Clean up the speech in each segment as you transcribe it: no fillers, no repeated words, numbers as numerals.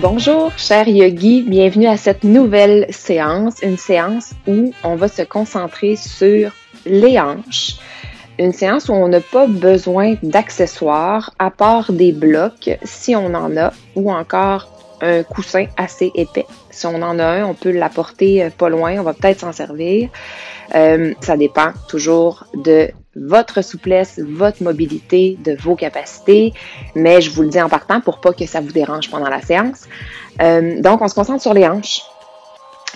Bonjour, chers yogis, bienvenue à cette nouvelle séance, une séance où on va se concentrer sur les hanches. Une séance où on n'a pas besoin d'accessoires à part des blocs si on en a ou encore un coussin assez épais. Si on en a un, on peut l'apporter pas loin, on va peut-être s'en servir. Ça dépend toujours de votre souplesse, votre mobilité, de vos capacités, mais je vous le dis en partant pour pas que ça vous dérange pendant la séance. Donc, on se concentre sur les hanches,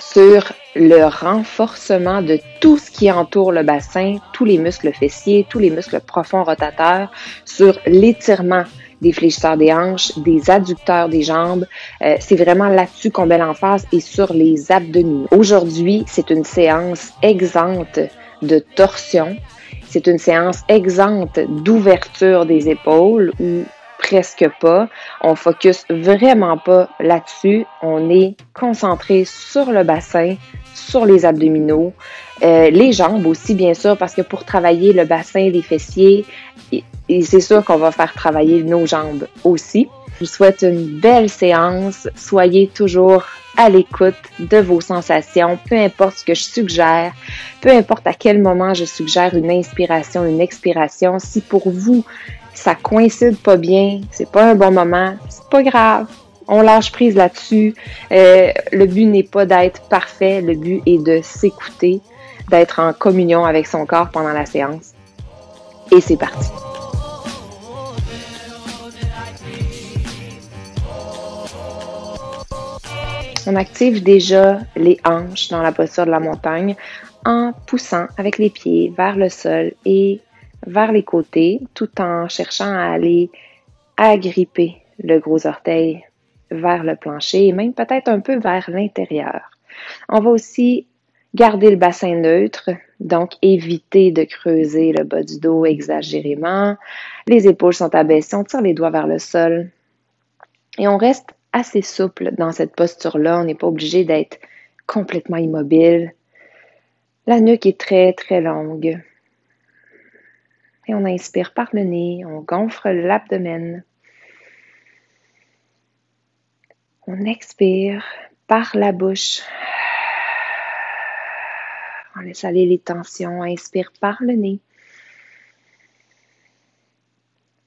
sur le renforcement de tout ce qui entoure le bassin, tous les muscles fessiers, tous les muscles profonds rotateurs, sur l'étirement des fléchisseurs des hanches, des adducteurs des jambes. C'est vraiment là-dessus qu'on met l'emphase et sur les abdominaux. Aujourd'hui, c'est une séance exempte de torsion. C'est une séance exempte d'ouverture des épaules ou presque pas. On focus vraiment pas là-dessus. On est concentré sur le bassin, sur les abdominaux, les jambes aussi, bien sûr, parce que pour travailler le bassin, les fessiers, et c'est sûr qu'on va faire travailler nos jambes aussi. Je vous souhaite une belle séance. Soyez toujours à l'écoute de vos sensations, peu importe ce que je suggère, peu importe à quel moment je suggère une inspiration, une expiration. Si pour vous, ça coïncide pas bien, c'est pas un bon moment, c'est pas grave. On lâche prise là-dessus. Le but n'est pas d'être parfait, le but est de s'écouter, d'être en communion avec son corps pendant la séance. Et c'est parti. On active déjà les hanches dans la posture de la montagne en poussant avec les pieds vers le sol et vers les côtés, tout en cherchant à aller agripper le gros orteil vers le plancher et même peut-être un peu vers l'intérieur. On va aussi garder le bassin neutre, donc éviter de creuser le bas du dos exagérément. Les épaules sont abaissées, on tire les doigts vers le sol et on reste assez souple dans cette posture-là. On n'est pas obligé d'être complètement immobile. La nuque est très, très longue. Et on inspire par le nez, on gonfle l'abdomen. On expire par la bouche. On laisse aller les tensions. Inspire par le nez.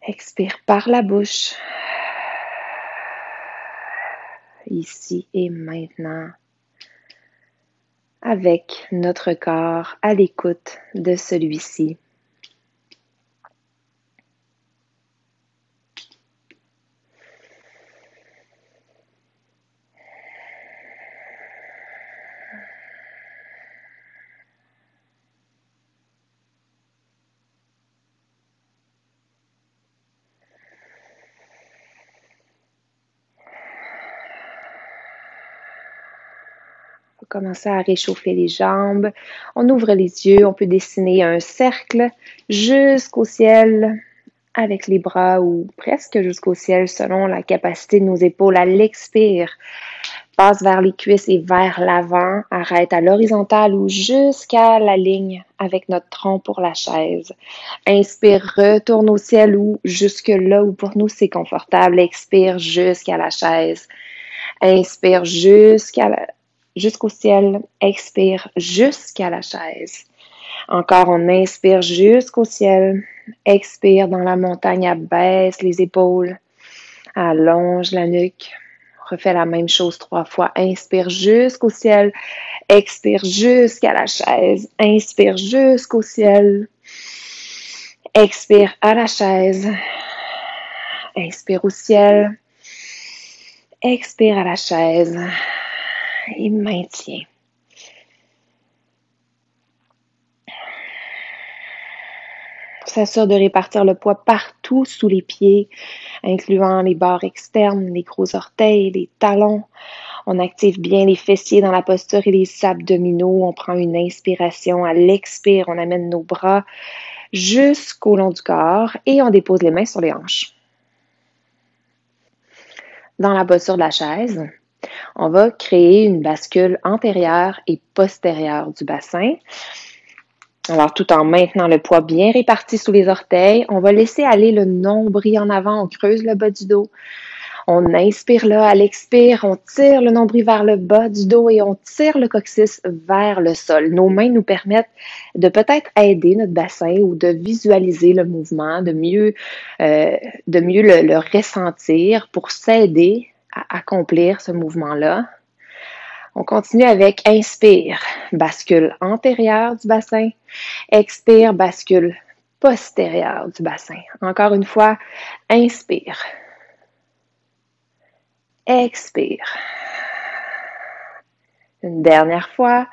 Expire par la bouche. Ici et maintenant, avec notre corps à l'écoute de celui-ci. Commencer à réchauffer les jambes. On ouvre les yeux, on peut dessiner un cercle jusqu'au ciel avec les bras ou presque jusqu'au ciel selon la capacité de nos épaules. À l'expire, passe vers les cuisses et vers l'avant. Arrête à l'horizontale ou jusqu'à la ligne avec notre tronc pour la chaise. Inspire, retourne au ciel ou jusque là où pour nous c'est confortable. Expire jusqu'à la chaise. Inspire jusqu'au ciel, expire jusqu'à la chaise. Encore, on inspire jusqu'au ciel, expire dans la montagne, abaisse les épaules, allonge la nuque. Refais la même chose 3 fois. Inspire jusqu'au ciel, expire jusqu'à la chaise, inspire jusqu'au ciel, expire à la chaise, inspire au ciel, expire à la chaise. Et maintient. S'assure de répartir le poids partout sous les pieds, incluant les barres externes, les gros orteils, les talons. On active bien les fessiers dans la posture et les abdominaux. On prend une inspiration. À l'expire, on amène nos bras jusqu'au long du corps et on dépose les mains sur les hanches. Dans la posture de la chaise, on va créer une bascule antérieure et postérieure du bassin. Alors, tout en maintenant le poids bien réparti sous les orteils, on va laisser aller le nombril en avant, on creuse le bas du dos. On inspire là, à l'expire, on tire le nombril vers le bas du dos et on tire le coccyx vers le sol. Nos mains nous permettent de peut-être aider notre bassin ou de visualiser le mouvement, de mieux le ressentir pour s'aider à accomplir ce mouvement-là. On continue avec inspire, bascule antérieure du bassin, expire, bascule postérieure du bassin. Encore une fois, inspire. Expire. Une dernière fois.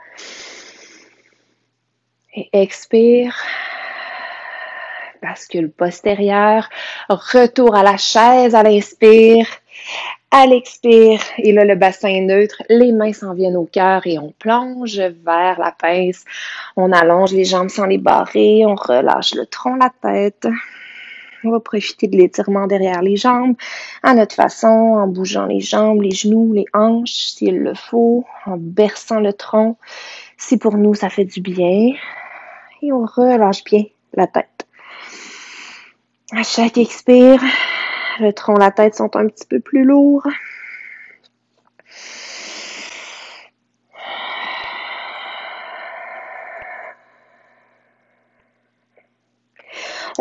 Et expire. Bascule postérieure. Retour à la chaise à l'inspire. À l'expire. Et là, le bassin est neutre. Les mains s'en viennent au cœur et on plonge vers la pince. On allonge les jambes sans les barrer. On relâche le tronc, la tête. On va profiter de l'étirement derrière les jambes, à notre façon, en bougeant les jambes, les genoux, les hanches, s'il le faut, en berçant le tronc, si pour nous ça fait du bien. Et on relâche bien la tête. À chaque expire, le tronc et la tête sont un petit peu plus lourds.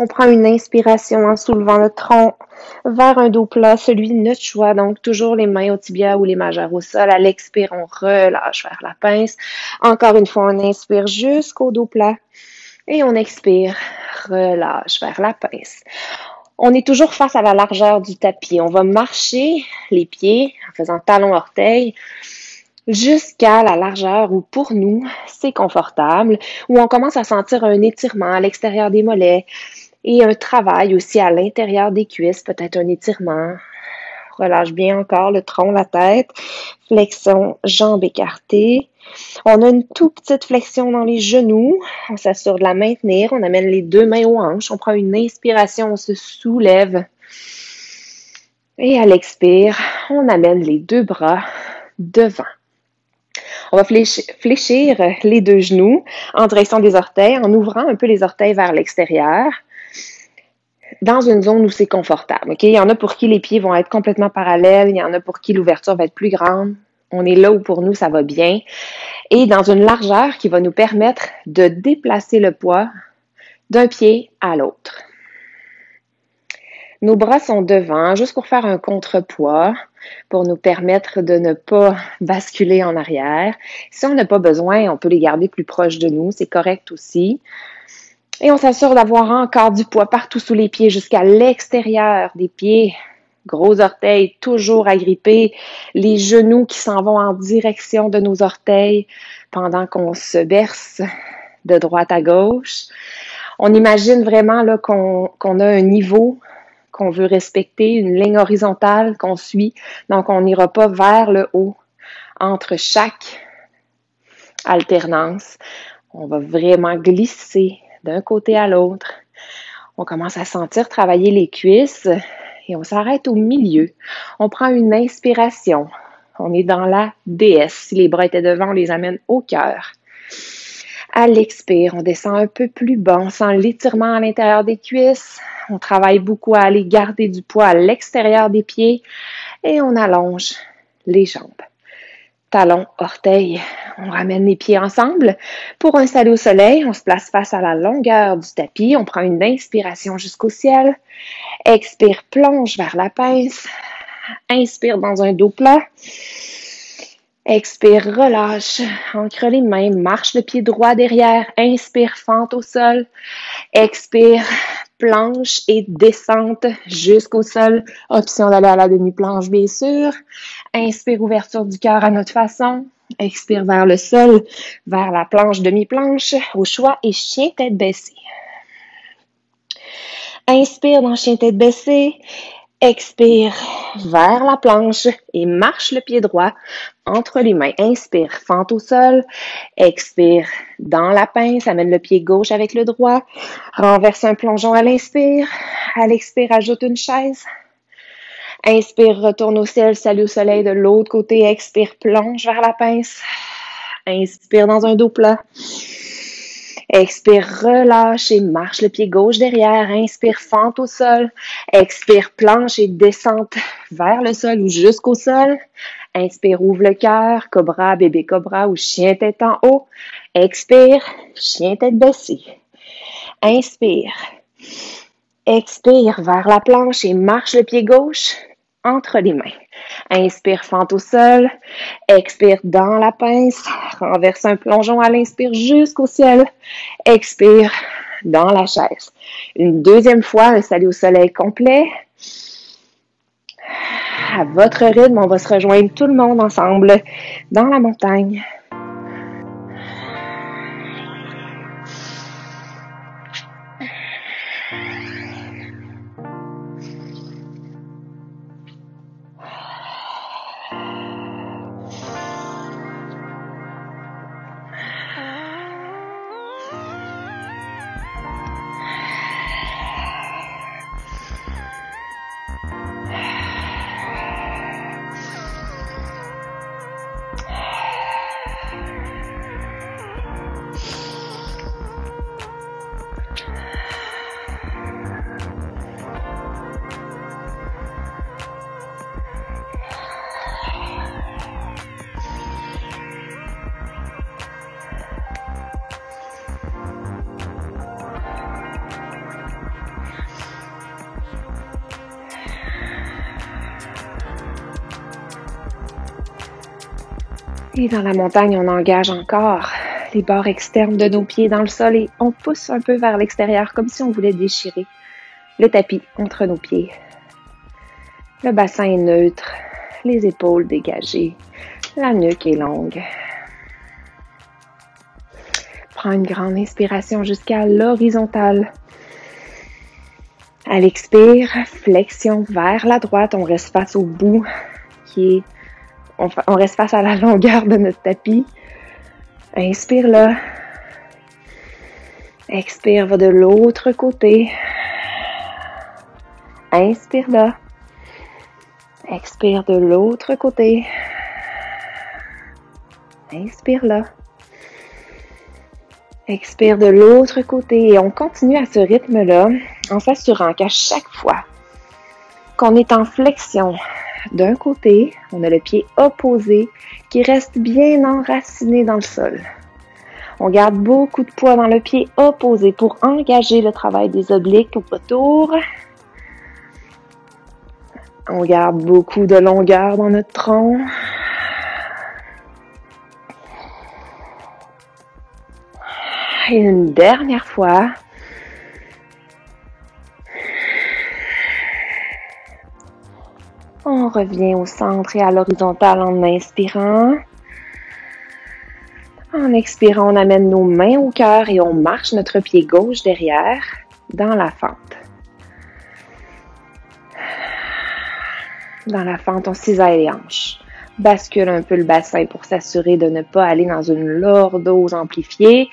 On prend une inspiration en soulevant le tronc vers un dos plat, celui de notre choix. Donc, toujours les mains au tibia ou les majeurs au sol. À l'expire, on relâche vers la pince. Encore une fois, on inspire jusqu'au dos plat. Et on expire, relâche vers la pince. On est toujours face à la largeur du tapis. On va marcher les pieds en faisant talon-orteil jusqu'à la largeur où, pour nous, c'est confortable, où on commence à sentir un étirement à l'extérieur des mollets, et un travail aussi à l'intérieur des cuisses, peut-être un étirement. Relâche bien encore le tronc, la tête. Flexion, jambes écartées. On a une toute petite flexion dans les genoux. On s'assure de la maintenir. On amène les deux mains aux hanches. On prend une inspiration, on se soulève. Et à l'expire, on amène les deux bras devant. On va fléchir les deux genoux en direction des orteils, en ouvrant un peu les orteils vers l'extérieur, dans une zone où c'est confortable. Okay? Il y en a pour qui les pieds vont être complètement parallèles, il y en a pour qui l'ouverture va être plus grande. On est là où pour nous, ça va bien. Et dans une largeur qui va nous permettre de déplacer le poids d'un pied à l'autre. Nos bras sont devant, juste pour faire un contrepoids, pour nous permettre de ne pas basculer en arrière. Si on n'a pas besoin, on peut les garder plus proches de nous, c'est correct aussi. Et on s'assure d'avoir encore du poids partout sous les pieds jusqu'à l'extérieur des pieds. Gros orteils toujours agrippés, les genoux qui s'en vont en direction de nos orteils pendant qu'on se berce de droite à gauche. On imagine vraiment là qu'on a un niveau qu'on veut respecter, une ligne horizontale qu'on suit. Donc, on n'ira pas vers le haut entre chaque alternance. On va vraiment glisser d'un côté à l'autre. On commence à sentir travailler les cuisses et on s'arrête au milieu. On prend une inspiration. On est dans la déesse. Si les bras étaient devant, on les amène au cœur. À l'expire, on descend un peu plus bas. On sent l'étirement à l'intérieur des cuisses. On travaille beaucoup à aller garder du poids à l'extérieur des pieds et on allonge les jambes. Talons, orteils, on ramène les pieds ensemble. Pour un salut au soleil, on se place face à la longueur du tapis. On prend une inspiration jusqu'au ciel. Expire, plonge vers la pince. Inspire dans un dos plat. Expire, relâche, ancre les mains, marche le pied droit derrière. Inspire, fente au sol. Expire, planche et descente jusqu'au sol. Option d'aller à la demi-planche, bien sûr. Inspire, ouverture du cœur à notre façon. Expire vers le sol, vers la planche, demi-planche, au choix, et chien tête baissée. Inspire dans chien tête baissée. Expire vers la planche et marche le pied droit entre les mains. Inspire, fente au sol. Expire dans la pince, amène le pied gauche avec le droit. Renverse un plongeon à l'inspire. À l'expire, ajoute une chaise. Inspire, retourne au ciel, salut au soleil de l'autre côté. Expire, plonge vers la pince. Inspire dans un dos plat. Expire, relâche et marche le pied gauche derrière. Inspire, fente au sol. Expire, planche et descente vers le sol ou jusqu'au sol. Inspire, ouvre le cœur. Cobra, bébé cobra ou chien tête en haut. Expire, chien tête baissée. Inspire. Expire vers la planche et marche le pied gauche entre les mains. Inspire, fente au sol. Expire dans la pince. Renverse un plongeon à l'inspire jusqu'au ciel. Expire dans la chaise. Une deuxième fois, un salut au soleil complet. À votre rythme, on va se rejoindre tout le monde ensemble dans la montagne. Et dans la montagne, on engage encore les bords externes de nos pieds dans le sol et on pousse un peu vers l'extérieur comme si on voulait déchirer le tapis entre nos pieds. Le bassin est neutre, les épaules dégagées, la nuque est longue. Prends une grande inspiration jusqu'à l'horizontale. À l'expire, flexion vers la droite, on reste face au bout on reste face à la longueur de notre tapis. Inspire là. Expire, va de l'autre côté. Inspire là. Expire de l'autre côté. Inspire là. Expire de l'autre côté. Et on continue à ce rythme-là en s'assurant qu'à chaque fois qu'on est en flexion d'un côté, on a le pied opposé qui reste bien enraciné dans le sol. On garde beaucoup de poids dans le pied opposé pour engager le travail des obliques au retour. On garde beaucoup de longueur dans notre tronc. Et une dernière fois. On revient au centre et à l'horizontale en inspirant. En expirant, on amène nos mains au cœur et on marche notre pied gauche derrière dans la fente. Dans la fente, on cisaille les hanches. Bascule un peu le bassin pour s'assurer de ne pas aller dans une lordose amplifiée.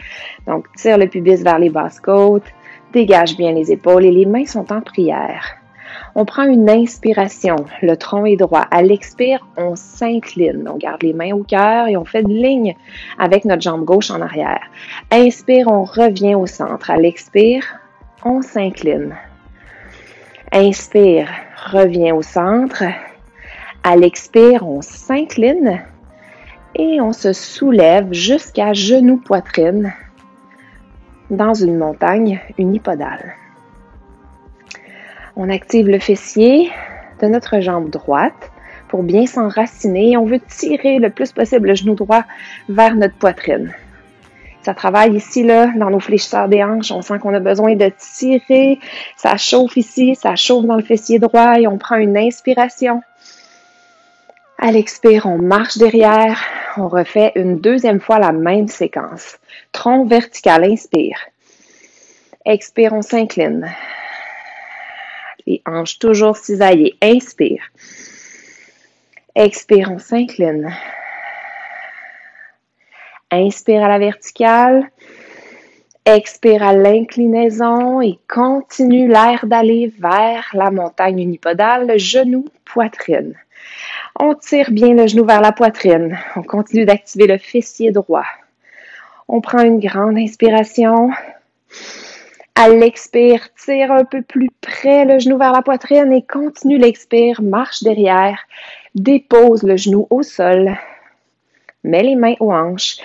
Donc, tire le pubis vers les basses côtes. Dégage bien les épaules et les mains sont en prière. On prend une inspiration, le tronc est droit. À l'expire, on s'incline. On garde les mains au cœur et on fait une ligne avec notre jambe gauche en arrière. Inspire, on revient au centre. À l'expire, on s'incline. Inspire, revient au centre. À l'expire, on s'incline et on se soulève jusqu'à genou-poitrine dans une montagne unipodale. On active le fessier de notre jambe droite pour bien s'enraciner. On veut tirer le plus possible le genou droit vers notre poitrine. Ça travaille ici, là, dans nos fléchisseurs des hanches. On sent qu'on a besoin de tirer. Ça chauffe ici, ça chauffe dans le fessier droit et on prend une inspiration. À l'expire, on marche derrière. On refait une deuxième fois la même séquence. Tronc vertical, inspire. Expire, on s'incline. Les hanches toujours cisaillées. Inspire. Expire, on s'incline. Inspire à la verticale. Expire à l'inclinaison et continue l'air d'aller vers la montagne unipodale, genou, poitrine. On tire bien le genou vers la poitrine. On continue d'activer le fessier droit. On prend une grande inspiration. À l'expire, tire un peu plus près le genou vers la poitrine et continue l'expire, marche derrière, dépose le genou au sol, mets les mains aux hanches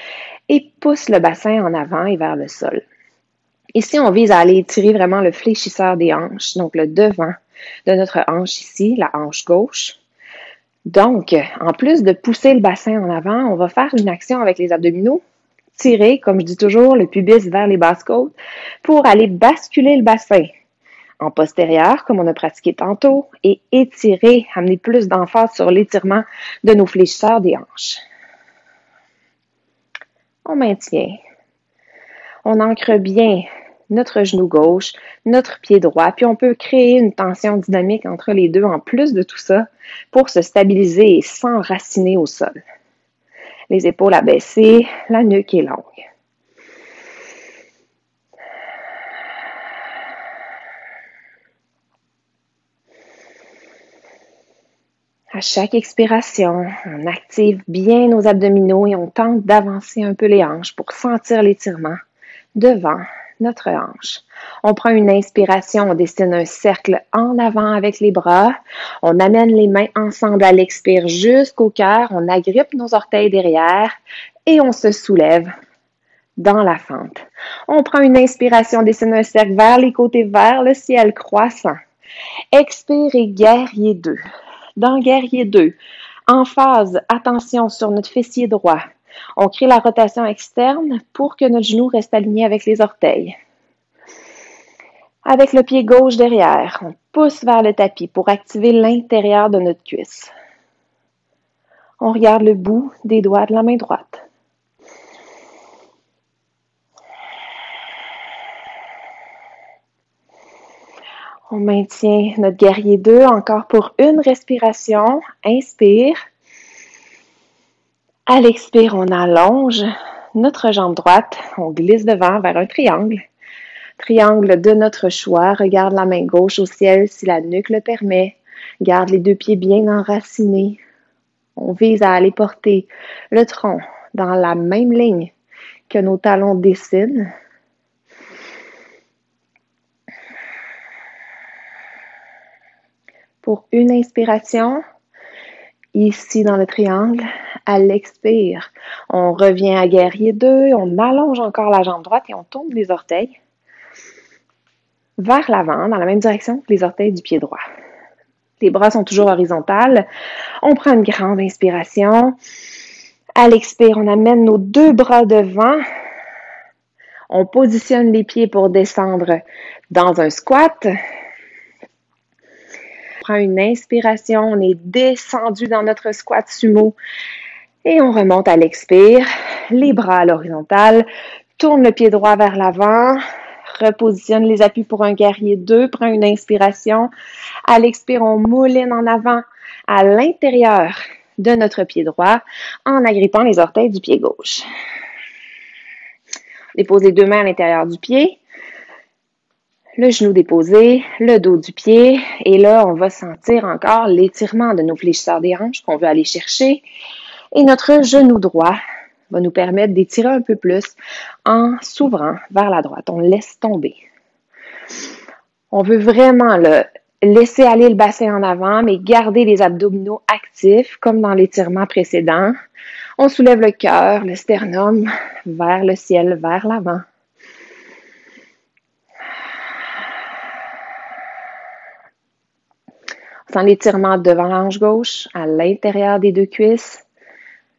et pousse le bassin en avant et vers le sol. Ici, on vise à aller étirer vraiment le fléchisseur des hanches, donc le devant de notre hanche ici, la hanche gauche. Donc, en plus de pousser le bassin en avant, on va faire une action avec les abdominaux, tirer, comme je dis toujours, le pubis vers les basses côtes pour aller basculer le bassin en postérieur, comme on a pratiqué tantôt, et étirer, amener plus d'emphase sur l'étirement de nos fléchisseurs des hanches. On maintient. On ancre bien notre genou gauche, notre pied droit, puis on peut créer une tension dynamique entre les deux en plus de tout ça pour se stabiliser et s'enraciner au sol. Les épaules abaissées, la nuque est longue. À chaque expiration, on active bien nos abdominaux et on tente d'avancer un peu les hanches pour sentir l'étirement devant notre hanche. On prend une inspiration, on dessine un cercle en avant avec les bras. On amène les mains ensemble à l'expire jusqu'au cœur. On agrippe nos orteils derrière et on se soulève dans la fente. On prend une inspiration, dessine un cercle vers les côtés, vers le ciel croissant. Expire et guerrier 2. Dans guerrier 2, en phase, attention sur notre fessier droit. On crée la rotation externe pour que notre genou reste aligné avec les orteils. Avec le pied gauche derrière, on pousse vers le tapis pour activer l'intérieur de notre cuisse. On regarde le bout des doigts de la main droite. On maintient notre guerrier 2 encore pour une respiration. Inspire. À l'expire, on allonge notre jambe droite. On glisse devant vers un triangle. Triangle de notre choix. Regarde la main gauche au ciel si la nuque le permet. Garde les deux pieds bien enracinés. On vise à aller porter le tronc dans la même ligne que nos talons dessinent. Pour une inspiration, ici dans le triangle, à l'expire, on revient à guerrier 2, on allonge encore la jambe droite et on tourne les orteils vers l'avant, dans la même direction que les orteils du pied droit. Les bras sont toujours horizontales. On prend une grande inspiration. À l'expire, on amène nos deux bras devant. On positionne les pieds pour descendre dans un squat. On prend une inspiration, on est descendu dans notre squat sumo et on remonte à l'expire, les bras à l'horizontale, tourne le pied droit vers l'avant, repositionne les appuis pour un guerrier 2, prend une inspiration, à l'expire, on mouline en avant à l'intérieur de notre pied droit en agrippant les orteils du pied gauche. Dépose les deux mains à l'intérieur du pied. Le genou déposé, le dos du pied, et là, on va sentir encore l'étirement de nos fléchisseurs des hanches qu'on veut aller chercher. Et notre genou droit va nous permettre d'étirer un peu plus en s'ouvrant vers la droite. On laisse tomber. On veut vraiment laisser aller le bassin en avant, mais garder les abdominaux actifs, comme dans l'étirement précédent. On soulève le cœur, le sternum, vers le ciel, vers l'avant. Sans l'étirement devant la hanche gauche, à l'intérieur des deux cuisses,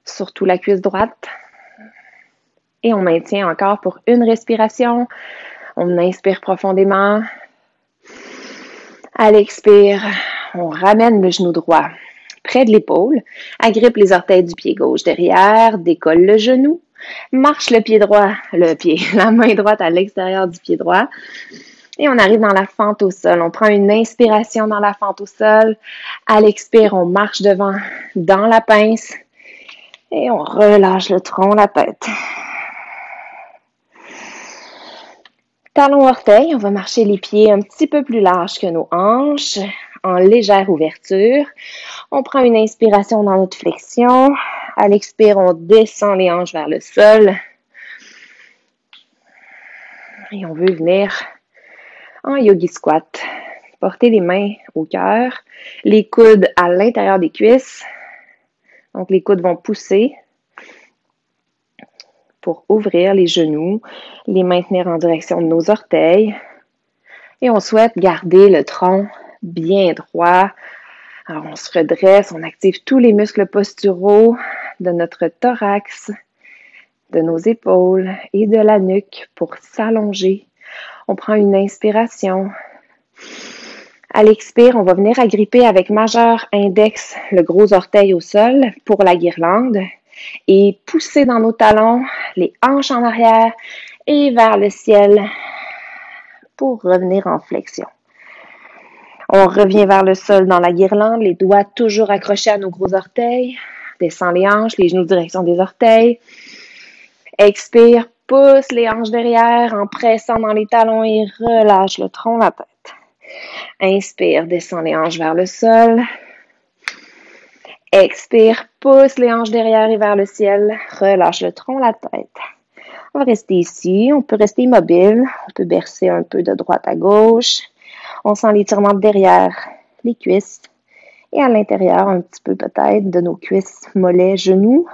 surtout la cuisse droite. Et on maintient encore pour une respiration. On inspire profondément. À l'expire, on ramène le genou droit près de l'épaule, agrippe les orteils du pied gauche derrière, décolle le genou, marche le pied droit, la main droite à l'extérieur du pied droit. Et on arrive dans la fente au sol. On prend une inspiration dans la fente au sol. À l'expire, on marche devant dans la pince. Et on relâche le tronc, la tête. Talons orteils, on va marcher les pieds un petit peu plus larges que nos hanches, en légère ouverture. On prend une inspiration dans notre flexion. À l'expire, on descend les hanches vers le sol. Et on veut venir en yogi squat. Porter les mains au cœur, les coudes à l'intérieur des cuisses. Donc, les coudes vont pousser pour ouvrir les genoux, les maintenir en direction de nos orteils. Et on souhaite garder le tronc bien droit. Alors, on se redresse, on active tous les muscles posturaux de notre thorax, de nos épaules et de la nuque pour s'allonger. On prend une inspiration. À l'expire, on va venir agripper avec majeur, index, le gros orteil au sol pour la guirlande et pousser dans nos talons, les hanches en arrière et vers le ciel pour revenir en flexion. On revient vers le sol dans la guirlande, les doigts toujours accrochés à nos gros orteils. Descend les hanches, les genoux direction des orteils. Expire, pousse les hanches derrière en pressant dans les talons et relâche le tronc, la tête. Inspire, descend les hanches vers le sol. Expire, pousse les hanches derrière et vers le ciel. Relâche le tronc, la tête. On va rester ici. On peut rester immobile. On peut bercer un peu de droite à gauche. On sent l'étirement derrière les cuisses et à l'intérieur un petit peu peut-être de nos cuisses, mollets, genoux.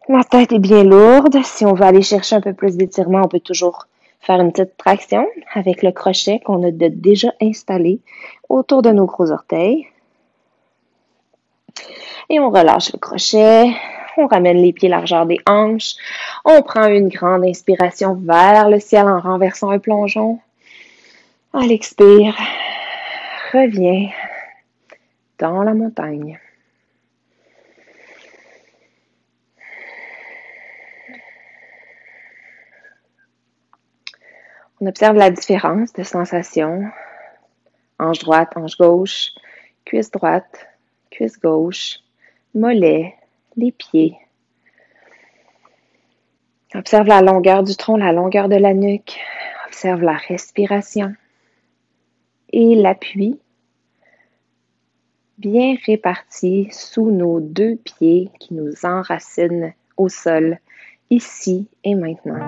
La tête est bien lourde. Si on veut aller chercher un peu plus d'étirement, on peut toujours faire une petite traction avec le crochet qu'on a déjà installé autour de nos gros orteils. Et on relâche le crochet. On ramène les pieds largeur des hanches. On prend une grande inspiration vers le ciel en renversant un plongeon. À l'expire, reviens dans la montagne. On observe la différence de sensations. Hanche droite, hanche gauche, cuisse droite, cuisse gauche, mollet, les pieds. Observe la longueur du tronc, la longueur de la nuque. Observe la respiration et l'appui bien réparti sous nos deux pieds qui nous enracinent au sol, ici et maintenant.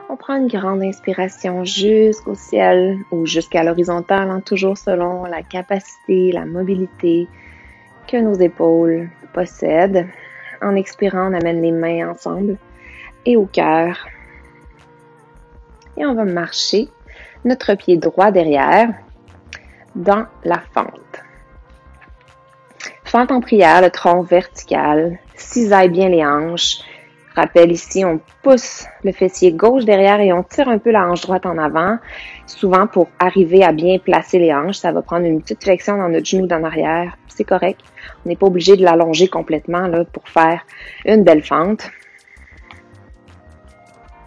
On prend une grande inspiration jusqu'au ciel ou jusqu'à l'horizontale, toujours selon la capacité, la mobilité que nos épaules possèdent. En expirant, on amène les mains ensemble et au cœur. Et on va marcher notre pied droit derrière dans la fente. Fente en prière, le tronc vertical, cisaille bien les hanches. Rappel ici, on pousse le fessier gauche derrière et on tire un peu la hanche droite en avant, souvent pour arriver à bien placer les hanches. Ça va prendre une petite flexion dans notre genou d'en arrière, c'est correct. On n'est pas obligé de l'allonger complètement là, pour faire une belle fente.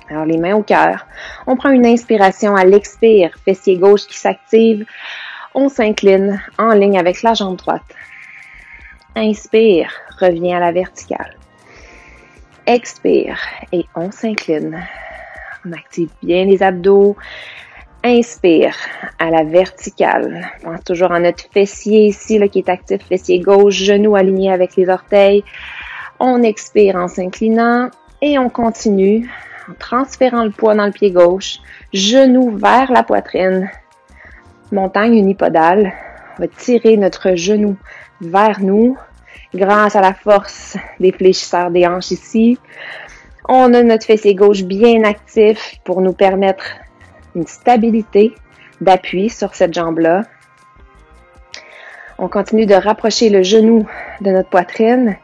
Alors, les mains au cœur. On prend une inspiration à l'expire, fessier gauche qui s'active. On s'incline en ligne avec la jambe droite. Inspire, revient à la verticale. Expire et on s'incline. On active bien les abdos. Inspire à la verticale. On pense toujours à notre fessier ici là, qui est actif, fessier gauche, genou aligné avec les orteils. On expire en s'inclinant et on continue en transférant le poids dans le pied gauche, genou vers la poitrine. Montagne unipodale. On va tirer notre genou vers nous. Grâce à la force des fléchisseurs des hanches ici, on a notre fessier gauche bien actif pour nous permettre une stabilité d'appui sur cette jambe-là. On continue de rapprocher le genou de notre poitrine.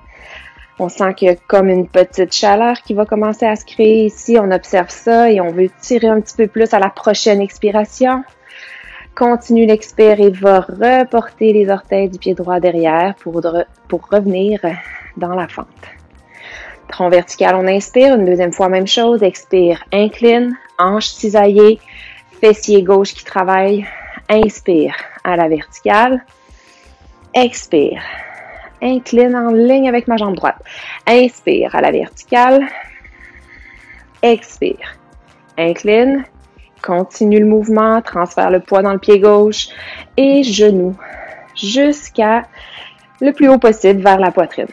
On sent qu'il y a comme une petite chaleur qui va commencer à se créer ici. On observe ça et on veut tirer un petit peu plus à la prochaine expiration. Continue l'expire et va reporter les orteils du pied droit derrière pour revenir dans la fente. Tronc vertical, on inspire. Une deuxième fois, même chose. Expire, incline, hanche cisaillée, fessier gauche qui travaille. Inspire à la verticale. Expire. Incline en ligne avec ma jambe droite. Inspire à la verticale. Expire. Incline. Continue le mouvement. Transfère le poids dans le pied gauche. Et genou jusqu'à le plus haut possible vers la poitrine.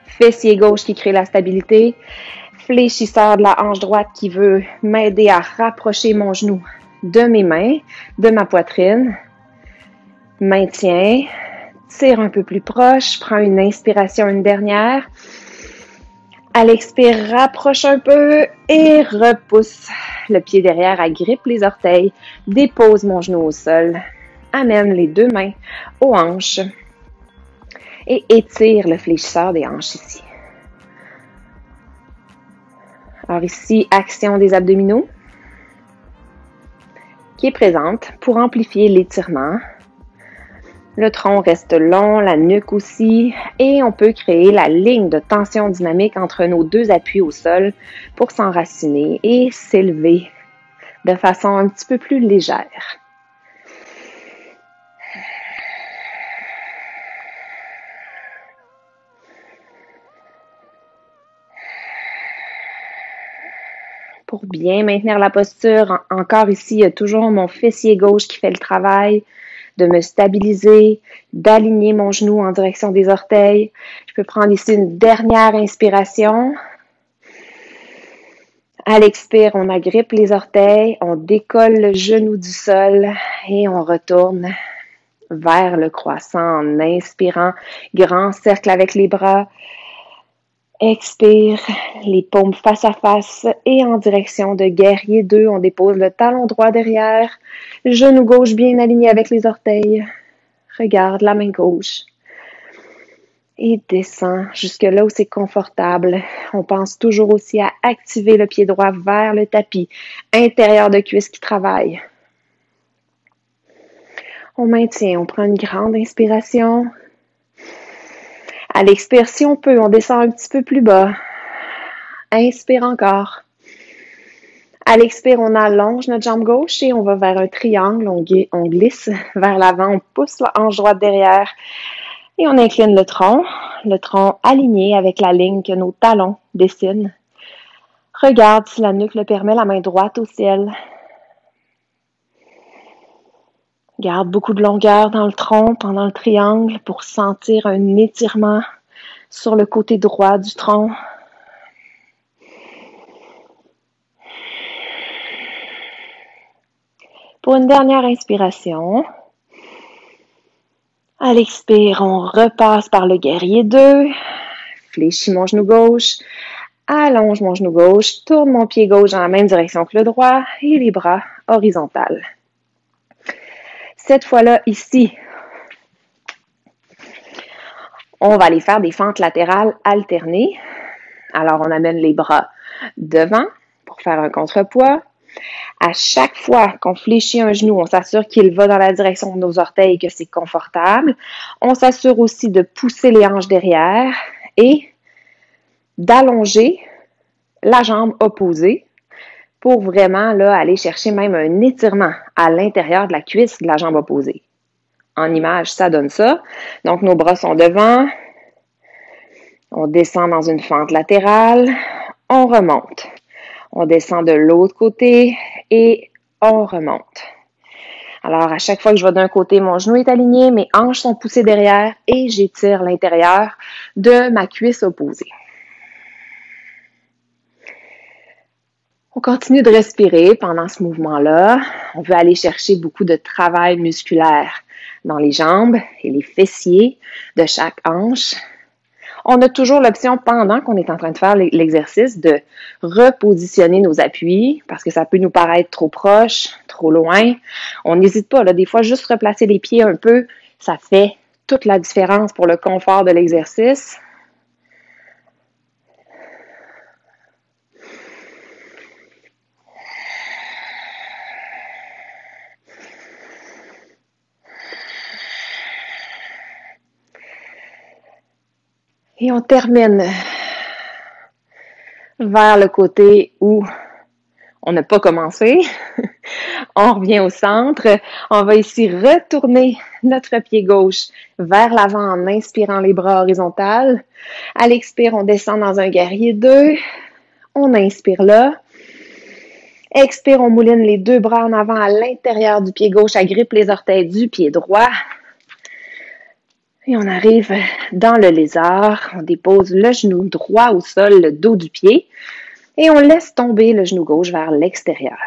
Fessier gauche qui crée la stabilité. Fléchisseur de la hanche droite qui veut m'aider à rapprocher mon genou de mes mains, de ma poitrine. Maintien. Tire un peu plus proche, prends une inspiration, une dernière. À l'expire, rapproche un peu et repousse le pied derrière, agrippe les orteils, dépose mon genou au sol, amène les deux mains aux hanches et étire le fléchisseur des hanches ici. Alors ici, action des abdominaux qui est présente pour amplifier l'étirement. Le tronc reste long, la nuque aussi, et on peut créer la ligne de tension dynamique entre nos deux appuis au sol pour s'enraciner et s'élever de façon un petit peu plus légère. Pour bien maintenir la posture, encore ici, il y a toujours mon fessier gauche qui fait le travail, de me stabiliser, d'aligner mon genou en direction des orteils. Je peux prendre ici une dernière inspiration. À l'expire, on agrippe les orteils, on décolle le genou du sol et on retourne vers le croissant en inspirant. Grand cercle avec les bras. Expire, les paumes face à face et en direction de guerrier 2. On dépose le talon droit derrière, genou gauche bien aligné avec les orteils. Regarde la main gauche et descend jusque là où c'est confortable. On pense toujours aussi à activer le pied droit vers le tapis, intérieur de cuisse qui travaille. On maintient, on prend une grande inspiration. À l'expire, si on peut, on descend un petit peu plus bas. Inspire encore. À l'expire, on allonge notre jambe gauche et on va vers un triangle. On glisse vers l'avant, on pousse la hanche droite derrière et on incline le tronc aligné avec la ligne que nos talons dessinent. Regarde si la nuque le permet, la main droite au ciel. Garde beaucoup de longueur dans le tronc pendant le triangle pour sentir un étirement sur le côté droit du tronc. Pour une dernière inspiration, à l'expire, on repasse par le guerrier 2, fléchis mon genou gauche, allonge mon genou gauche, tourne mon pied gauche dans la même direction que le droit et les bras horizontaux. Cette fois-là, ici, on va aller faire des fentes latérales alternées. Alors, on amène les bras devant pour faire un contrepoids. À chaque fois qu'on fléchit un genou, on s'assure qu'il va dans la direction de nos orteils et que c'est confortable. On s'assure aussi de pousser les hanches derrière et d'allonger la jambe opposée pour vraiment là, aller chercher même un étirement à l'intérieur de la cuisse de la jambe opposée. En image, ça donne ça. Donc, nos bras sont devant. On descend dans une fente latérale. On remonte. On descend de l'autre côté et on remonte. Alors, à chaque fois que je vais d'un côté, mon genou est aligné, mes hanches sont poussées derrière et j'étire l'intérieur de ma cuisse opposée. On continue de respirer pendant ce mouvement-là. On veut aller chercher beaucoup de travail musculaire dans les jambes et les fessiers de chaque hanche. On a toujours l'option, pendant qu'on est en train de faire l'exercice, de repositionner nos appuis parce que ça peut nous paraître trop proche, trop loin. On n'hésite pas, là, des fois, juste replacer les pieds un peu, ça fait toute la différence pour le confort de l'exercice. Et on termine vers le côté où on n'a pas commencé. On revient au centre. On va ici retourner notre pied gauche vers l'avant en inspirant les bras horizontaux. À l'expire, on descend dans un guerrier 2. On inspire là. Expire, on mouline les deux bras en avant à l'intérieur du pied gauche, agrippe les orteils du pied droit. Et on arrive dans le lézard. On dépose le genou droit au sol, le dos du pied. Et on laisse tomber le genou gauche vers l'extérieur.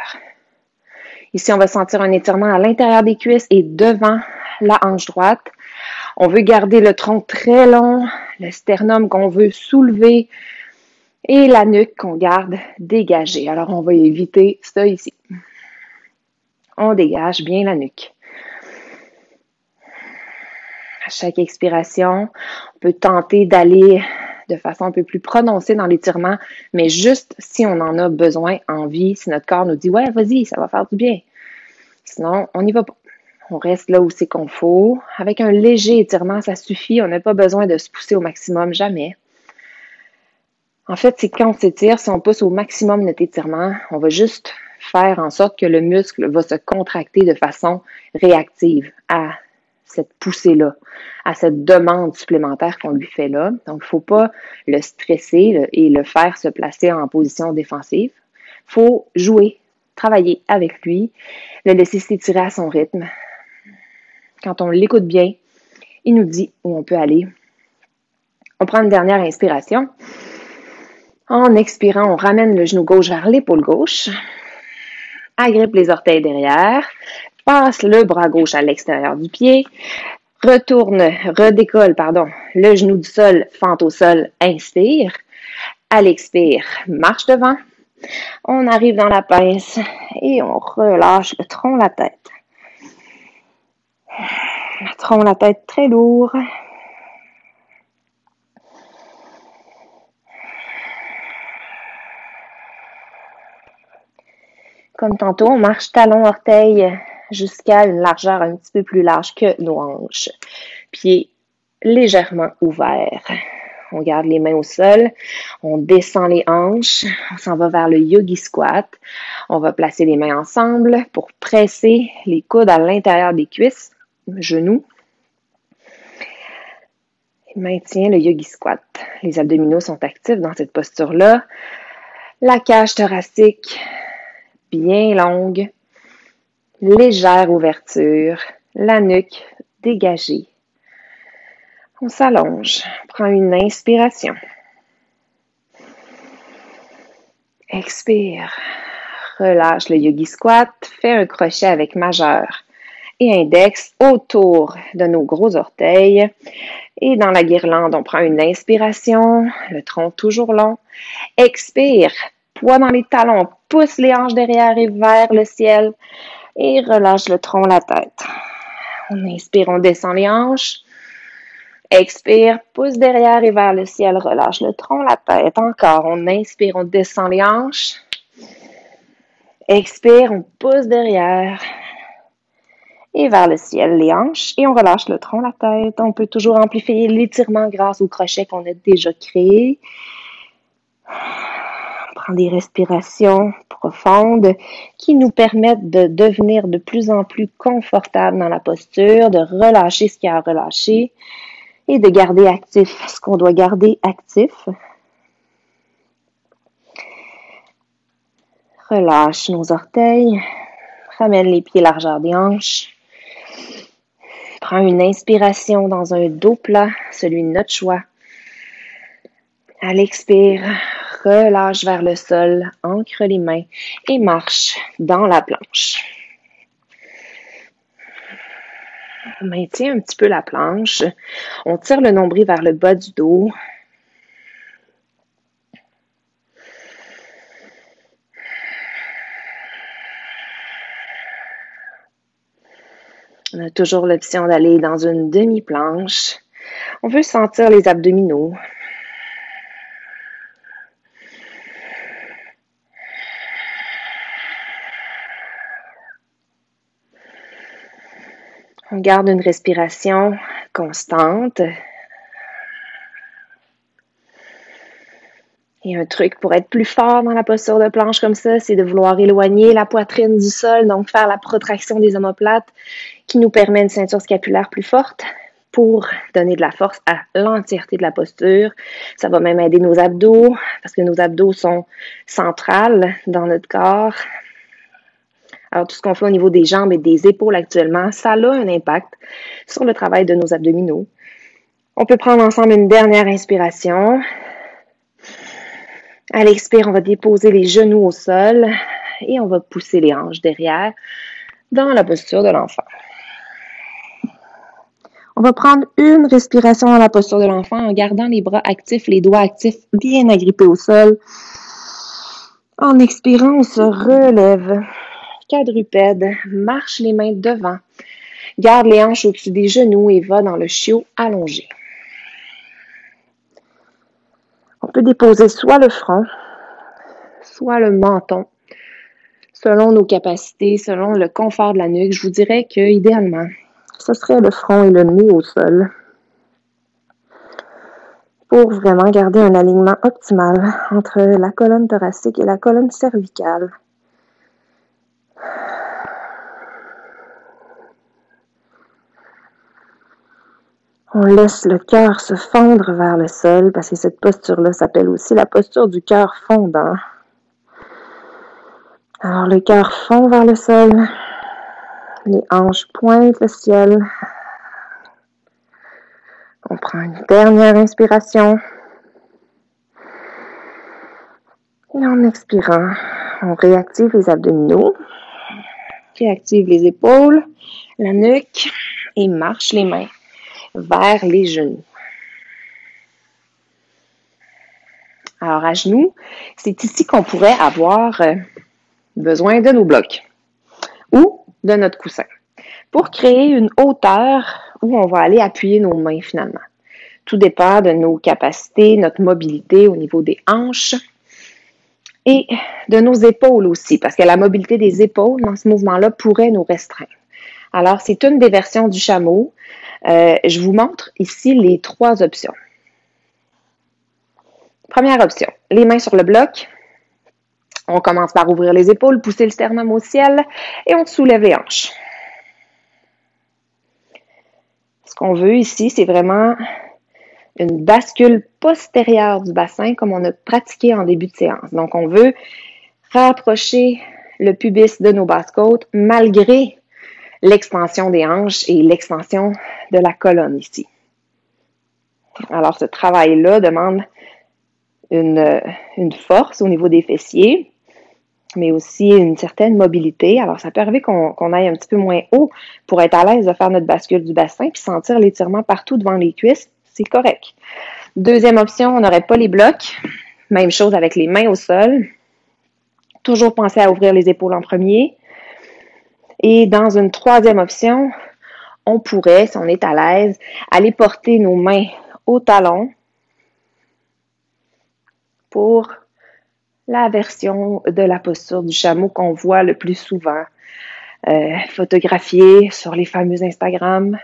Ici, on va sentir un étirement à l'intérieur des cuisses et devant la hanche droite. On veut garder le tronc très long, le sternum qu'on veut soulever et la nuque qu'on garde dégagée. Alors, on va éviter ça ici. On dégage bien la nuque. À chaque expiration, on peut tenter d'aller de façon un peu plus prononcée dans l'étirement, mais juste si on en a besoin, envie, si notre corps nous dit « Ouais, vas-y, ça va faire du bien ». Sinon, on n'y va pas. On reste là où c'est qu'on faut. Avec un léger étirement, ça suffit. On n'a pas besoin de se pousser au maximum, jamais. En fait, c'est quand on s'étire, si on pousse au maximum notre étirement, on va juste faire en sorte que le muscle va se contracter de façon réactive à cette poussée-là, à cette demande supplémentaire qu'on lui fait là. Donc, il ne faut pas le stresser et le faire se placer en position défensive. Il faut jouer, travailler avec lui, le laisser s'étirer à son rythme. Quand on l'écoute bien, il nous dit où on peut aller. On prend une dernière inspiration. En expirant, on ramène le genou gauche vers l'épaule gauche. Agrippe les orteils derrière. Passe le bras gauche à l'extérieur du pied. Redécolle, le genou du sol, fente au sol, inspire. À l'expire, marche devant. On arrive dans la pince et on relâche le tronc, la tête. Le tronc, la tête très lourd. Comme tantôt, on marche talon-orteil jusqu'à une largeur un petit peu plus large que nos hanches. Pieds légèrement ouverts. On garde les mains au sol. On descend les hanches. On s'en va vers le yogi squat. On va placer les mains ensemble pour presser les coudes à l'intérieur des cuisses, genoux. Et maintient le yogi squat. Les abdominaux sont actifs dans cette posture-là. La cage thoracique bien longue, légère ouverture, la nuque dégagée. On s'allonge, on prend une inspiration. Expire, relâche le yogi squat, fais un crochet avec majeur et index autour de nos gros orteils. Et dans la guirlande, on prend une inspiration, le tronc toujours long. Expire, poids dans les talons, pousse les hanches derrière et vers le ciel. Et relâche le tronc, la tête. On inspire, on descend les hanches. Expire, pousse derrière et vers le ciel. Relâche le tronc, la tête. Encore, on inspire, on descend les hanches. Expire, on pousse derrière et vers le ciel, les hanches. Et on relâche le tronc, la tête. On peut toujours amplifier l'étirement grâce au crochet qu'on a déjà créé. Prends des respirations profondes qui nous permettent de devenir de plus en plus confortables dans la posture, de relâcher ce qu'il y a à relâcher et de garder actif ce qu'on doit garder actif. Relâche nos orteils, ramène les pieds largeur des hanches. Prends une inspiration dans un dos plat, celui de notre choix. À l'expire, relâche vers le sol, ancre les mains et marche dans la planche. On maintient un petit peu la planche. On tire le nombril vers le bas du dos. On a toujours l'option d'aller dans une demi-planche. On veut sentir les abdominaux. On garde une respiration constante. Et un truc pour être plus fort dans la posture de planche comme ça, c'est de vouloir éloigner la poitrine du sol, donc faire la protraction des omoplates qui nous permet une ceinture scapulaire plus forte pour donner de la force à l'entièreté de la posture. Ça va même aider nos abdos parce que nos abdos sont centrales dans notre corps. Alors, tout ce qu'on fait au niveau des jambes et des épaules actuellement, ça a un impact sur le travail de nos abdominaux. On peut prendre ensemble une dernière inspiration. À l'expire, on va déposer les genoux au sol et on va pousser les hanches derrière dans la posture de l'enfant. On va prendre une respiration dans la posture de l'enfant en gardant les bras actifs, les doigts actifs, bien agrippés au sol. En expirant, on se relève. Quadrupède, marche les mains devant. Garde les hanches au-dessus des genoux et va dans le chiot allongé. On peut déposer soit le front, soit le menton, selon nos capacités, selon le confort de la nuque. Je vous dirais que idéalement, ce serait le front et le nez au sol pour vraiment garder un alignement optimal entre la colonne thoracique et la colonne cervicale. On laisse le cœur se fondre vers le sol parce que cette posture-là s'appelle aussi la posture du cœur fondant. Alors le cœur fond vers le sol, les hanches pointent le ciel. On prend une dernière inspiration. Et en expirant, on réactive les abdominaux, réactive les épaules, la nuque et marche les mains vers les genoux. Alors à genoux, c'est ici qu'on pourrait avoir besoin de nos blocs ou de notre coussin pour créer une hauteur où on va aller appuyer nos mains finalement. Tout dépend de nos capacités, notre mobilité au niveau des hanches et de nos épaules aussi, parce que la mobilité des épaules dans ce mouvement-là pourrait nous restreindre. Alors, c'est une des versions du chameau. Je vous montre ici les 3 options. Première option, les mains sur le bloc. On commence par ouvrir les épaules, pousser le sternum au ciel et on soulève les hanches. Ce qu'on veut ici, c'est vraiment une bascule postérieure du bassin comme on a pratiqué en début de séance. Donc, on veut rapprocher le pubis de nos basses-côtes malgré l'extension des hanches et l'extension de la colonne ici. Alors, ce travail-là demande une force au niveau des fessiers, mais aussi une certaine mobilité. Alors, ça peut arriver qu'on aille un petit peu moins haut pour être à l'aise de faire notre bascule du bassin puis sentir l'étirement partout devant les cuisses. C'est correct. Deuxième option, on n'aurait pas les blocs. Même chose avec les mains au sol. Toujours penser à ouvrir les épaules en premier. Et dans une troisième option, on pourrait, si on est à l'aise, aller porter nos mains au talon pour la version de la posture du chameau qu'on voit le plus souvent photographiée sur les fameux Instagram.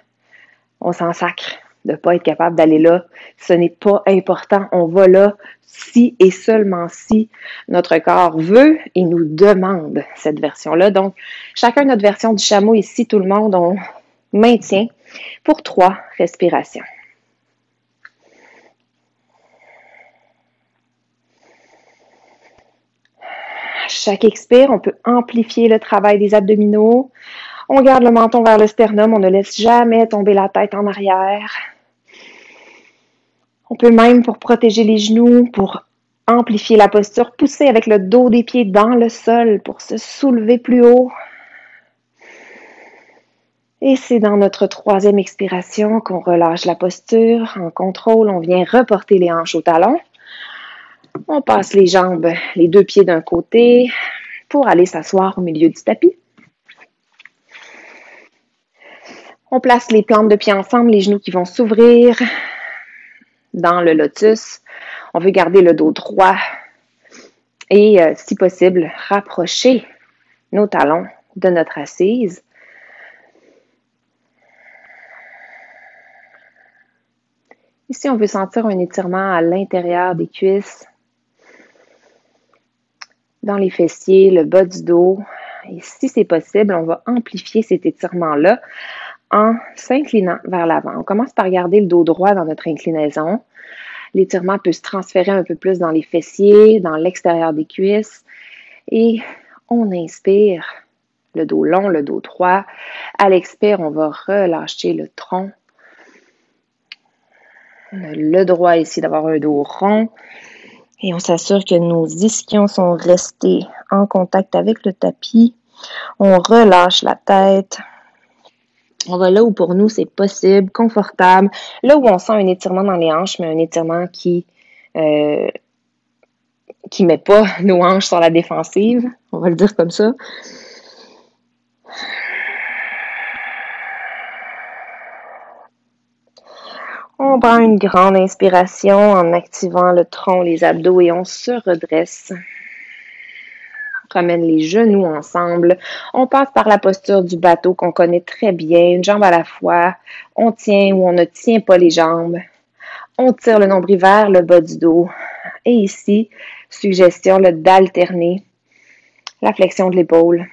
On s'en sacre de ne pas être capable d'aller là. Ce n'est pas important. On va là si et seulement si notre corps veut et nous demande cette version-là. Donc, chacun notre version du chameau ici, tout le monde, on maintient pour 3 respirations. À chaque expire, on peut amplifier le travail des abdominaux. On garde le menton vers le sternum, on ne laisse jamais tomber la tête en arrière. On peut même, pour protéger les genoux, pour amplifier la posture, pousser avec le dos des pieds dans le sol pour se soulever plus haut. Et c'est dans notre 3e expiration qu'on relâche la posture. En contrôle, on vient reporter les hanches au talon. On passe les jambes, les 2 pieds d'un côté pour aller s'asseoir au milieu du tapis. On place les plantes de pied ensemble, les genoux qui vont s'ouvrir dans le lotus. On veut garder le dos droit et, si possible, rapprocher nos talons de notre assise. Ici, on veut sentir un étirement à l'intérieur des cuisses. dans les fessiers, le bas du dos. Et si c'est possible, on va amplifier cet étirement-là en s'inclinant vers l'avant. On commence par garder le dos droit dans notre inclinaison. L'étirement peut se transférer un peu plus dans les fessiers, dans l'extérieur des cuisses. Et on inspire, le dos long, le dos droit. À l'expire, on va relâcher le tronc. On a le droit ici d'avoir un dos rond. Et on s'assure que nos ischions sont restés en contact avec le tapis. On relâche la tête. On va là où pour nous c'est possible, confortable. Là où on sent un étirement dans les hanches, mais un étirement qui met pas nos hanches sur la défensive. On va le dire comme ça. On prend une grande inspiration en activant le tronc, les abdos et on se redresse. On ramène les genoux ensemble. On passe par la posture du bateau qu'on connaît très bien, une jambe à la fois. On tient ou on ne tient pas les jambes. On tire le nombril vers le bas du dos. Et ici, suggestion d'alterner la flexion de l'épaule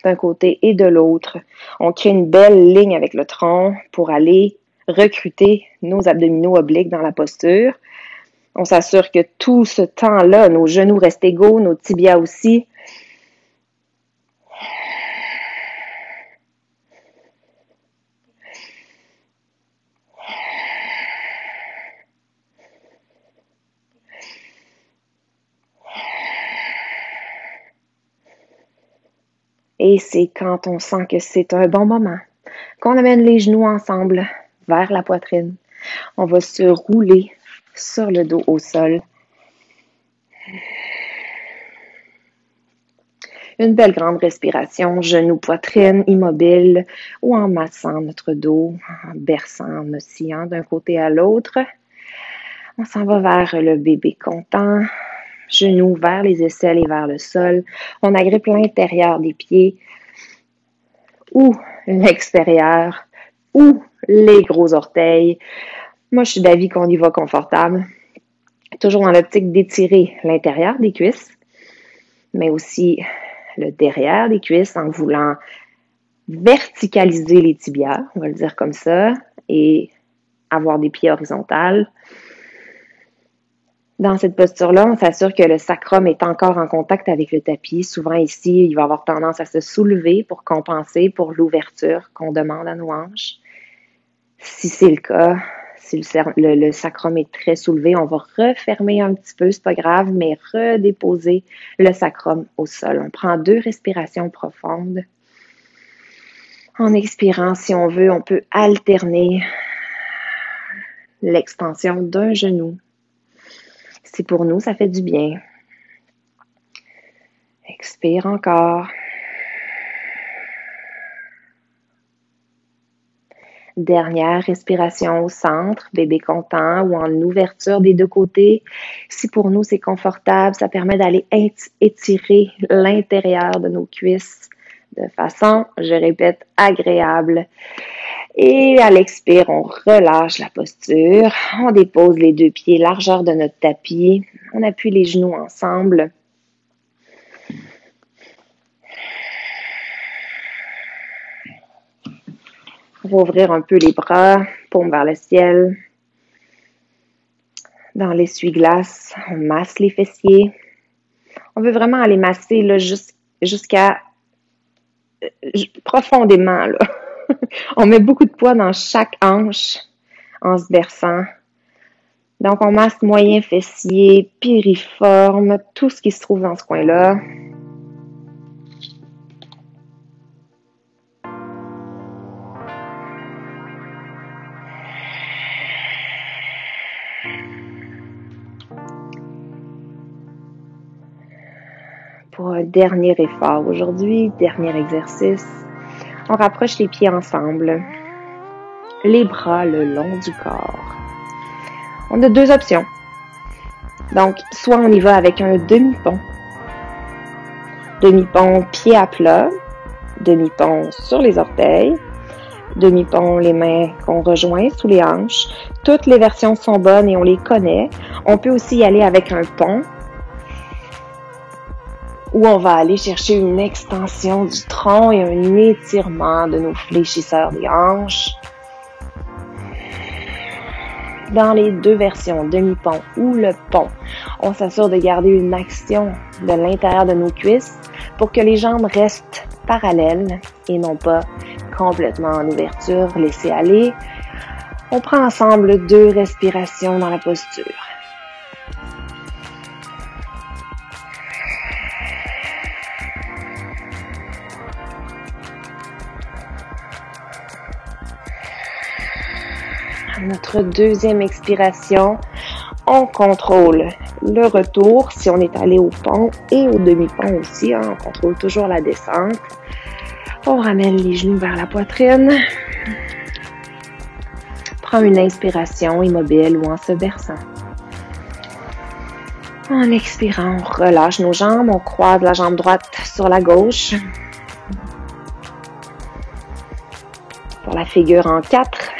d'un côté et de l'autre. On crée une belle ligne avec le tronc pour aller recruter nos abdominaux obliques dans la posture. On s'assure que tout ce temps-là, nos genoux restent égaux, nos tibias aussi. Et c'est quand on sent que c'est un bon moment qu'on amène les genoux ensemble vers la poitrine. On va se rouler sur le dos au sol. Une belle grande respiration, genoux, poitrine, immobile ou en massant notre dos, en berçant, en oscillant d'un côté à l'autre. On s'en va vers le bébé content, genoux vers les aisselles et vers le sol. On agrippe l'intérieur des pieds ou l'extérieur ou les gros orteils. Moi, je suis d'avis qu'on y va confortable. Toujours dans l'optique d'étirer l'intérieur des cuisses, mais aussi le derrière des cuisses en voulant verticaliser les tibias, on va le dire comme ça, et avoir des pieds horizontales. Dans cette posture-là, on s'assure que le sacrum est encore en contact avec le tapis. Souvent ici, il va avoir tendance à se soulever pour compenser pour l'ouverture qu'on demande à nos hanches. Si c'est le cas, si le sacrum est très soulevé, on va refermer un petit peu, c'est pas grave, mais redéposer le sacrum au sol. On prend 2 respirations profondes. En expirant, si on veut, on peut alterner l'extension d'un genou. Si pour nous, ça fait du bien. Expire encore. Dernière respiration au centre, bébé content ou en ouverture des 2 côtés. Si pour nous c'est confortable, ça permet d'aller étirer l'intérieur de nos cuisses de façon, je répète, agréable. Et à l'expire, on relâche la posture. On dépose les 2 pieds largeur de notre tapis. On appuie les genoux ensemble. On va ouvrir un peu les bras, paume vers le ciel. Dans l'essuie-glace, on masse les fessiers. On veut vraiment aller masser là, jusqu'à profondément. Là. On met beaucoup de poids dans chaque hanche en se berçant. Donc, on masse moyen fessier, piriforme, tout ce qui se trouve dans ce coin-là. Pour un dernier effort aujourd'hui, dernier exercice, on rapproche les pieds ensemble, les bras le long du corps. On a 2 options. Donc, soit on y va avec un demi-pont. Demi-pont pied à plat, demi-pont sur les orteils, demi-pont les mains qu'on rejoint sous les hanches. Toutes les versions sont bonnes et on les connaît. On peut aussi y aller avec un pont où on va aller chercher une extension du tronc et un étirement de nos fléchisseurs des hanches. Dans les deux versions, demi-pont ou le pont, on s'assure de garder une action de l'intérieur de nos cuisses pour que les jambes restent parallèles et non pas complètement en ouverture, laissez aller. On prend ensemble 2 respirations dans la posture. À notre deuxième expiration, on contrôle le retour si on est allé au pont et au demi-pont aussi. On contrôle toujours la descente. On ramène les genoux vers la poitrine. Prends une inspiration immobile ou en se versant. En expirant, on relâche nos jambes. On croise la jambe droite sur la gauche. Pour la figure en 4.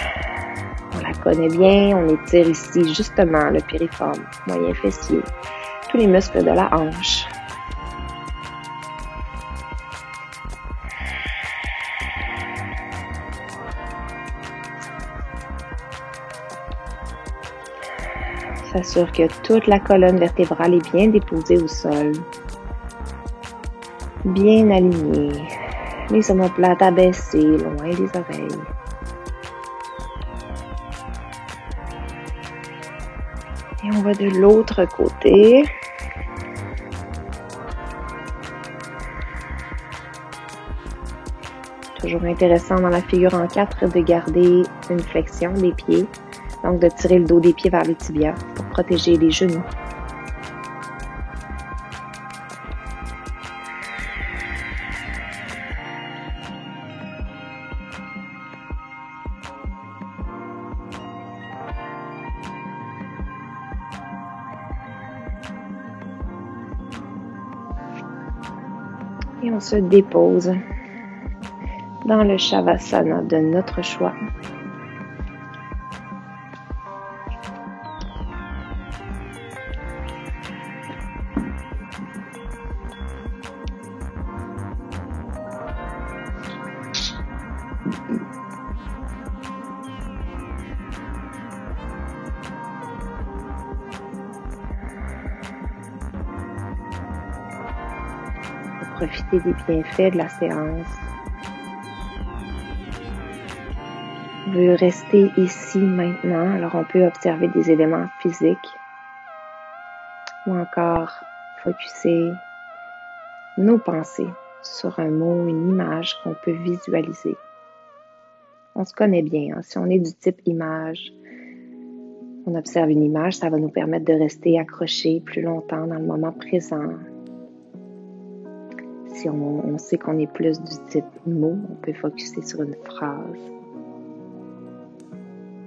On la connaît bien, on étire ici justement le piriforme, moyen fessier, tous les muscles de la hanche. On s'assure que toute la colonne vertébrale est bien déposée au sol, bien alignée, les omoplates abaissées, loin des oreilles. Et on va de l'autre côté. Toujours intéressant dans la figure en 4 de garder une flexion des pieds. Donc de tirer le dos des pieds vers les tibias pour protéger les genoux. Et on se dépose dans le Shavasana de notre choix. Profiter des bienfaits de la séance. On veut rester ici maintenant, alors on peut observer des éléments physiques ou encore focusser nos pensées sur un mot, une image qu'on peut visualiser. On se connaît bien, hein? Si on est du type image, on observe une image, ça va nous permettre de rester accrochés plus longtemps dans le moment présent. Si on sait qu'on est plus du type mot, on peut focuser sur une phrase.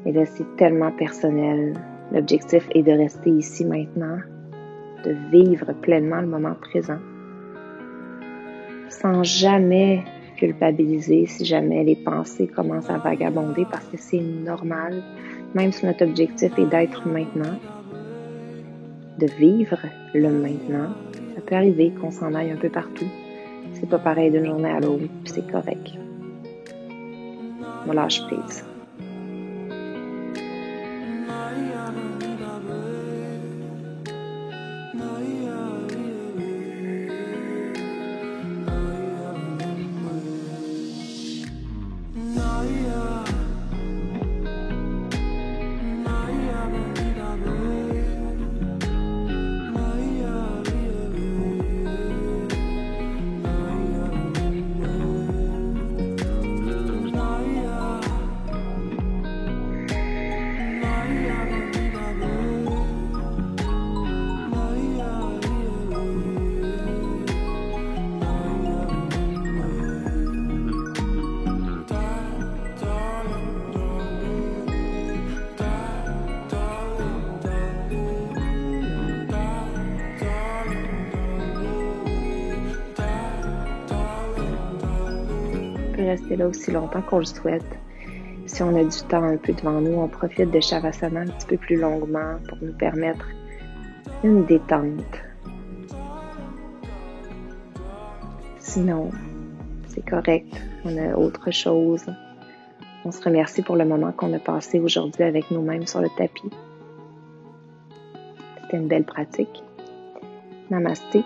Et là, c'est tellement personnel. L'objectif est de rester ici maintenant, de vivre pleinement le moment présent, sans jamais culpabiliser si jamais les pensées commencent à vagabonder, parce que c'est normal, même si notre objectif est d'être maintenant, de vivre le maintenant. Ça peut arriver qu'on s'en aille un peu partout. C'est pas pareil d'une journée à l'autre, puis c'est correct. On lâche prise. Rester là aussi longtemps qu'on le souhaite. Si on a du temps un peu devant nous, on profite de Shavasana un petit peu plus longuement pour nous permettre une détente. Sinon, c'est correct. On a autre chose. On se remercie pour le moment qu'on a passé aujourd'hui avec nous-mêmes sur le tapis. C'était une belle pratique. Namasté.